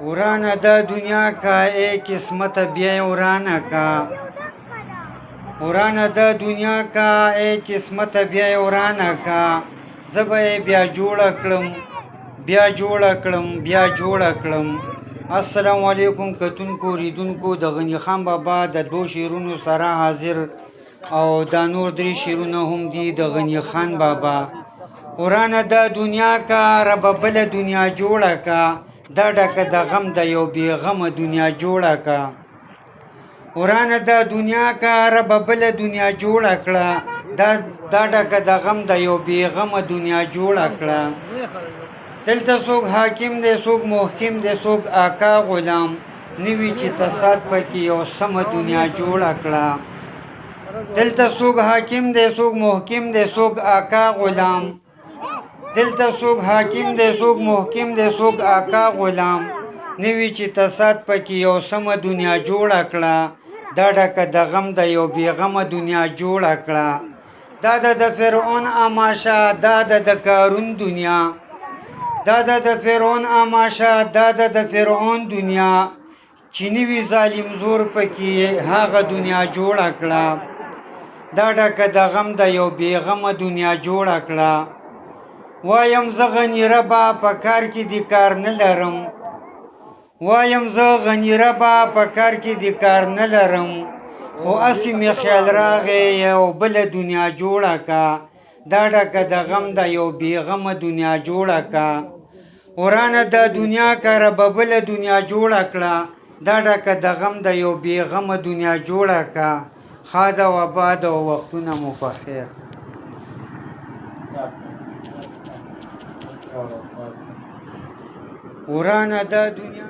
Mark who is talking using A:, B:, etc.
A: ورانه دا دنیا کا ای قسمت بیا ورانه کا ورانه دا دنیا کا ای قسمت بیا ورانه کا زبه بیا جوړ کړم بیا جوړ کړم السلام علیکم کتونکو ریدونکو د غنی خان بابا د دو شیرونو سره حاضر او دا نور درې شیرونه هم دي د غنی خان بابا ورانه دا دنیا کا رب بل دنیا جوړه کا دا ډکه د غم د یو بې غمه دنیا جوړه کا ورانه دا دنیا کا رب بل دنیا جوړه کړه دا ډکه د غم د یو بې غمه دنیا جوړه کړه دلته څوک حاکم دی څوک محکم دی څوک آقا غلام نوي چې تصاد پکې یو سمه دنیا جوړه کړه دلته څوک حاکم دی څوک محکم دی څوک آقا غلام دلته څوک حاکم دی څوک محکم دی څوک آقا غلام نوي چې تصاد پکې یو سمه دنیا جوړه کړه دا ډکه د غم د یو بېغمه دنیا جوړه کړه دا د فرعون آماشه دا د قارون دنیا دا د فرعون آماشه دا د فرعون دنیا چې نوي ظالم زور پکې هغه دنیا جوړه کړه دا ډکه د غم د یو بېغمه دنیا جوړه کړه وایم زه غنی ربا په کار کې د کار نه لرم وایم زه غنی ربا په کار کې د کار نه لرم خو اسې مې خیال راغی یو بله دنیا جوړه کا دا ډکه د غم د یو بېغمه دنیا جوړه کا ورانه د دنیا کا رب بله دنیا جوړه کړه دا ډکه د غم د یو بېغمه دنیا جوړه کا خاده و باده و وختونه مو په خیر ورانه دا دنیا